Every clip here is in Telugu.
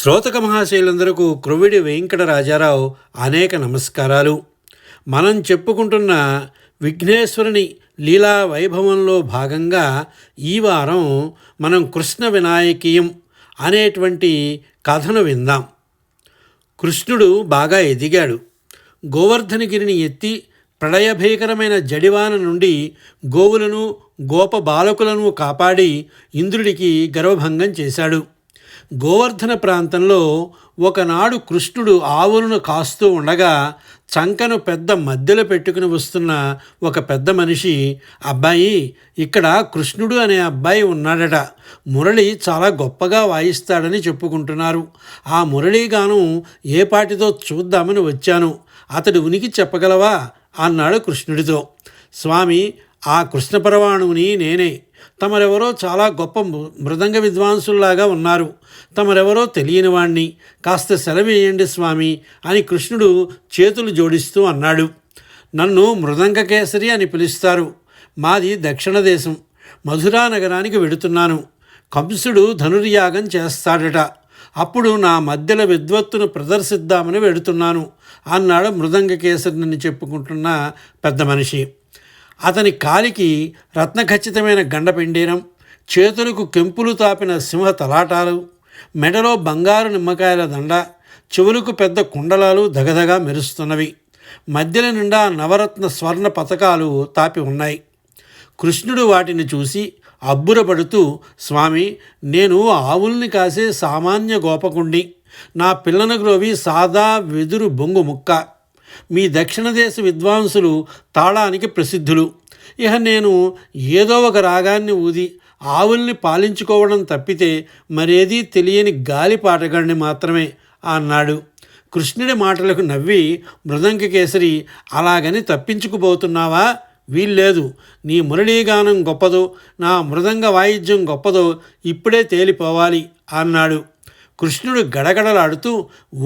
శ్రోతక మహాశైలందరకు క్రొవ్విడి వెంకటరాజారావు అనేక నమస్కారాలు. మనం చెప్పుకుంటున్న విఘ్నేశ్వరుని లీలా వైభవంలో భాగంగా ఈ వారం మనం కృష్ణ వినాయకీయం అనేటువంటి కథను విందాం. కృష్ణుడు బాగా ఎదిగాడు. గోవర్ధనగిరిని ఎత్తి ప్రళయభీకరమైన జడివాన నుండి గోవులను గోప బాలకులను కాపాడి ఇంద్రుడికి గర్వభంగం చేశాడు. గోవర్ధన ప్రాంతంలో ఒకనాడు కృష్ణుడు ఆవులను కాస్తూ ఉండగా చంకను పెద్ద మధ్యలో పెట్టుకుని వస్తున్న ఒక పెద్ద మనిషి, అబ్బాయి, ఇక్కడ కృష్ణుడు అనే అబ్బాయి ఉన్నాడట, మురళి చాలా గొప్పగా వాయిస్తాడని చెప్పుకుంటున్నారు. ఆ మురళీగానం ఏ పాటితో చూద్దామని వచ్చాను, అతడి ఉనికి చెప్పగలవా అన్నాడు కృష్ణుడితో. స్వామి, ఆ కృష్ణ పరమాణువుని నేనే. తమరెవరో చాలా గొప్ప మృదంగ విద్వాంసుల్లాగా ఉన్నారు. తమరెవరో తెలియని వాణ్ణి, కాస్త సెలవేయండి స్వామి అని కృష్ణుడు చేతులు జోడిస్తూ అన్నాడు. నన్ను మృదంగ కేసరి అని పిలుస్తారు. మాది దక్షిణ దేశం. మధురా నగరానికి వెడుతున్నాను. కంసుడు ధనుర్యాగం చేస్తాడట. అప్పుడు నా మధ్యల విద్వత్తును ప్రదర్శిద్దామని వెడుతున్నాను అన్నాడు మృదంగ కేసరిని చెప్పుకుంటున్న పెద్ద మనిషి. అతని కాలికి రత్నఖచ్చితమైన గండపెండీరం, చేతులకు కెంపులు తాపిన సింహ తలాటాలు, మెడలో బంగారు నిమ్మకాయల దండ, చెవులకు పెద్ద కుండలాలు దగదగా మెరుస్తున్నవి. మధ్యల నిండా నవరత్న స్వర్ణ పతకాలు తాపి ఉన్నాయి. కృష్ణుడు వాటిని చూసి అబ్బురపడుతూ, స్వామి, నేను ఆవుల్ని కాసే సామాన్య గోపకుండి. నా పిల్లను గ్రోవి సాదా వెదురు బొంగు ముక్క. మీ దక్షిణ దేశ విద్వాంసులు తాళానికి ప్రసిద్ధులు. ఇక నేను ఏదో ఒక రాగాన్ని ఊది ఆవుల్ని పాలించుకోవడం తప్పితే మరేదీ తెలియని గాలిపాటగాడిని మాత్రమే అన్నాడు. కృష్ణుడి మాటలకు నవ్వి మృదంగ కేసరి, అలాగని తప్పించుకుపోతున్నావా? వీల్లేదు. నీ మురళీగానం గొప్పదో, నా మృదంగ వాయిద్యం గొప్పదో ఇప్పుడే తేలిపోవాలి అన్నాడు. కృష్ణుడు గడగడలాడుతూ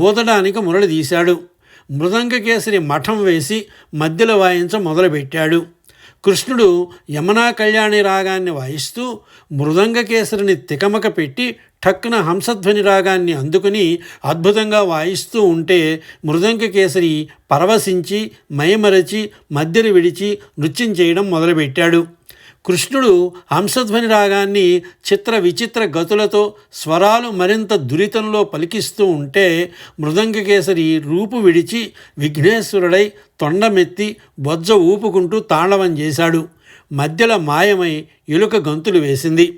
ఊదడానికి మురళి తీశాడు. మృదంగకేసరి మఠం వేసి మధ్యలో వాయించ మొదలుపెట్టాడు. కృష్ణుడు యమునా కళ్యాణి రాగాన్ని వాయిస్తూ మృదంగకేసరిని తికమక పెట్టి ఠక్కున హంసధ్వని రాగాన్ని అందుకుని అద్భుతంగా వాయిస్తూ ఉంటే మృదంగకేసరి పరవశించి మైమరచి మధ్యలు విడిచి నృత్యం చేయడం మొదలుపెట్టాడు. కృష్ణుడు హంసధ్వని రాగాన్ని చిత్ర విచిత్ర గతులతో స్వరాలు మరింత దురితంలో పలికిస్తూ ఉంటే మృదంగకేసరి రూపు విడిచి విఘ్నేశ్వరుడై తొండమెత్తి బొజ్జ ఊపుకుంటూ తాండవం చేశాడు. మధ్యల మాయమై ఎలుక గంతులు వేసింది.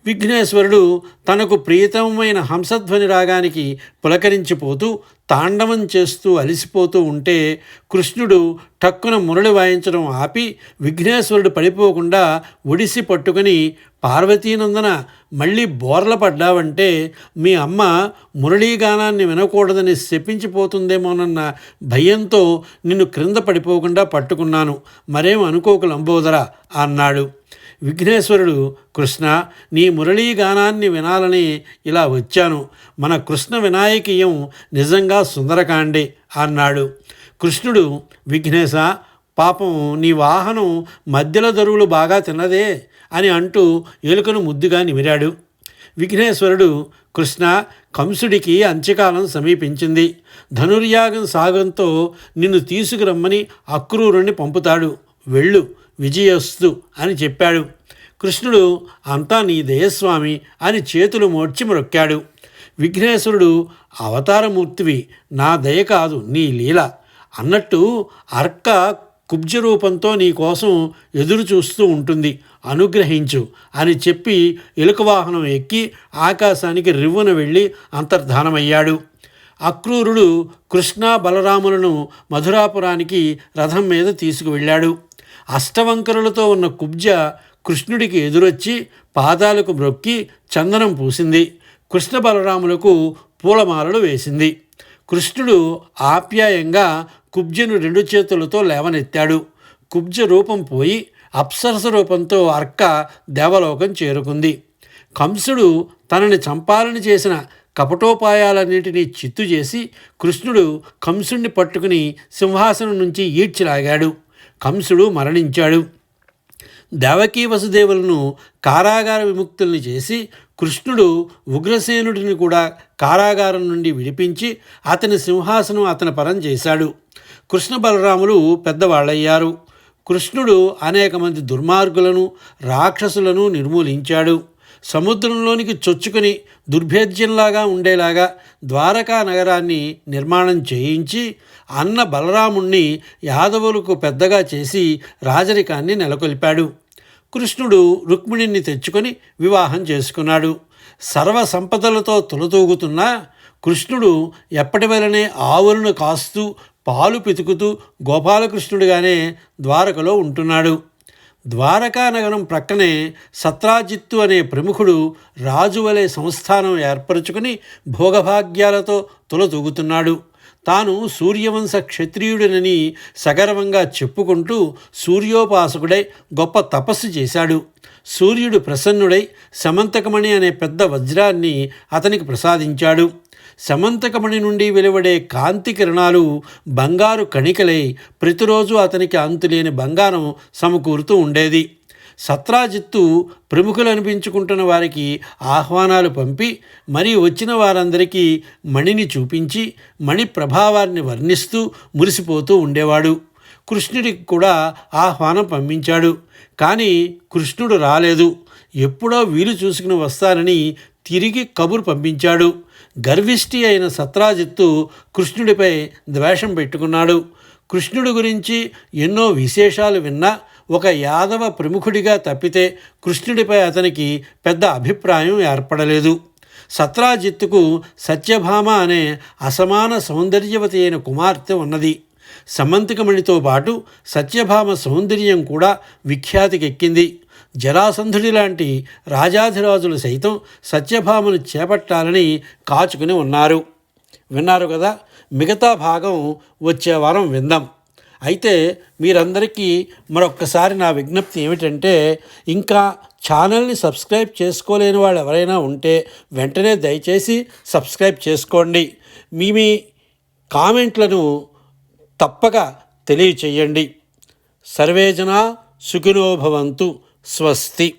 విఘ్నేశ్వరుడు తనకు ప్రియతమైన హంసధ్వని రాగానికి పులకరించిపోతూ తాండవం చేస్తూ అలిసిపోతూ ఉంటే కృష్ణుడు టక్కున మురళి వాయించడం ఆపి విఘ్నేశ్వరుడు పడిపోకుండా ఒడిసి పట్టుకుని, పార్వతీనందన, మళ్ళీ బోర్ల పడ్డావంటే మీ అమ్మ మురళీగానాన్ని వినకూడదని శపించిపోతుందేమోనన్న భయంతో నిన్ను క్రింద పడిపోకుండా పట్టుకున్నాను, మరేం అనుకోకు లంబోదర అన్నాడు. విఘ్నేశ్వరుడు, కృష్ణ, నీ మురళీగానాన్ని వినాలని ఇలా వచ్చాను. మన కృష్ణ వినాయకీయం నిజంగా సుందరకాండే అన్నాడు. కృష్ణుడు, విఘ్నేశ, పాపం నీ వాహనం మధ్యల దరువులు బాగా తిన్నదే అని అంటూ ఎలుకను ముద్దుగా నిమిరాడు. విఘ్నేశ్వరుడు, కృష్ణ, కంసుడికి అంత్యకాలం సమీపించింది. ధనుర్యాగం సాగంతో నిన్ను తీసుకురమ్మని అక్రూరుణ్ణి పంపుతాడు. వెళ్ళు, విజయస్తు అని చెప్పాడు. కృష్ణుడు, అంతా నీ దయస్వామి అని చేతులు మోడ్చి మ్రొక్కాడు. విఘ్నేశ్వరుడు, అవతారమూర్తివి, నా దయ కాదు నీ లీల అన్నట్టు అర్క కుబ్జ రూపంతో నీ కోసం ఎదురు చూస్తూ ఉంటుంది, అనుగ్రహించు అని చెప్పి ఎలుక వాహనం ఎక్కి ఆకాశానికి రివ్వున వెళ్ళి అంతర్ధానమయ్యాడు. అక్రూరుడు కృష్ణ బలరాములను మధురాపురానికి రథం మీద తీసుకువెళ్ళాడు. అష్టవంకరులతో ఉన్న కుబ్జ కృష్ణుడికి ఎదురొచ్చి పాదాలకు మ్రొక్కి చందనం పూసింది. కృష్ణ బలరాములకు పూలమాలలు వేసింది. కృష్ణుడు ఆప్యాయంగా కుబ్జను 2 చేతులతో లేవనెత్తాడు. కుబ్జ రూపం పోయి అప్సరస రూపంతో అర్క దేవలోకం చేరుకుంది. కంసుడు తనని చంపాలని చేసిన కపటోపాయాలన్నింటినీ చిత్తు చేసి కృష్ణుడు కంసుడిని పట్టుకుని సింహాసనం నుంచి ఈడ్చిలాగాడు. కంసుడు మరణించాడు. దేవకీ వసుదేవులను కారాగార విముక్తుల్ని చేసి కృష్ణుడు ఉగ్రసేనుడిని కూడా కారాగారం నుండి విడిపించి అతని సింహాసనం అతని పరం చేశాడు. కృష్ణ బలరాములు పెద్దవాళ్ళయ్యారు. కృష్ణుడు అనేక మంది దుర్మార్గులను రాక్షసులను నిర్మూలించాడు. సముద్రంలోనికి చొచ్చుకుని దుర్భేద్యంలాగా ఉండేలాగా ద్వారకా నగరాన్ని నిర్మాణం చేయించి అన్న బలరాముణ్ణి యాదవులకు పెద్దగా చేసి రాజరికాన్ని నెలకొల్పాడు. కృష్ణుడు రుక్మిణిని తెచ్చుకొని వివాహం చేసుకున్నాడు. సర్వ సంపదలతో తులతూగుతున్న కృష్ణుడు ఎప్పటి వలనే ఆవులను కాస్తూ పాలు పితుకుతూ గోపాలకృష్ణుడిగానే ద్వారకలో ఉంటున్నాడు. ద్వారకా నగరం ప్రక్కనే సత్రాజిత్తు అనే ప్రముఖుడు రాజువలే సంస్థానం ఏర్పరచుకుని భోగభాగ్యాలతో తులతూగుతున్నాడు. తాను సూర్యవంశ క్షత్రియుడినని సగర్వంగా చెప్పుకుంటూ సూర్యోపాసకుడై గొప్ప తపస్సు చేశాడు. సూర్యుడు ప్రసన్నుడై సమంతకమణి అనే పెద్ద వజ్రాన్ని అతనికి ప్రసాదించాడు. సమంతకమణి నుండి వెలువడే కాంతి కిరణాలు బంగారు కణికలై ప్రతిరోజు అతనికి అంతులేని బంగారం సమకూరుతూ ఉండేది. సత్రాజిత్తు ప్రముఖులు అనిపించుకుంటున్న వారికి ఆహ్వానాలు పంపి మరీ వచ్చిన వారందరికీ మణిని చూపించి మణి ప్రభావాన్ని వర్ణిస్తూ మురిసిపోతూ ఉండేవాడు. కృష్ణుడికి కూడా ఆహ్వానం పంపించాడు. కానీ కృష్ణుడు రాలేదు. ఎప్పుడో వీలు చూసుకుని వస్తానని తిరిగి కబురు పంపించాడు. గర్విష్ఠి అయిన సత్రాజిత్తు కృష్ణుడిపై ద్వేషం పెట్టుకున్నాడు. కృష్ణుడి గురించి ఎన్నో విశేషాలు విన్నా ఒక యాదవ ప్రముఖుడిగా తప్పితే కృష్ణుడిపై అతనికి పెద్ద అభిప్రాయం ఏర్పడలేదు. సత్రాజిత్తుకు సత్యభామ అనే అసమాన సౌందర్యవతి అయిన కుమార్తె ఉన్నది. సమంతికమణితో పాటు సత్యభామ సౌందర్యం కూడా విఖ్యాతికెక్కింది. జరాసంధుడి లాంటి రాజాధిరాజులు సైతం సత్యభామను చేపట్టాలని కాచుకుని ఉన్నారు. విన్నారు కదా. మిగతా భాగం వచ్చే వారం విందాం. అయితే మీరందరికీ మరొక్కసారి నా విజ్ఞప్తి ఏమిటంటే, ఇంకా ఛానల్ని సబ్స్క్రైబ్ చేసుకోలేని వాళ్ళు ఎవరైనా ఉంటే వెంటనే దయచేసి సబ్స్క్రైబ్ చేసుకోండి. మీ కామెంట్లను తప్పక తెలియచేయండి. సర్వే జనా సుఖినో భవంతు. స్వస్తి.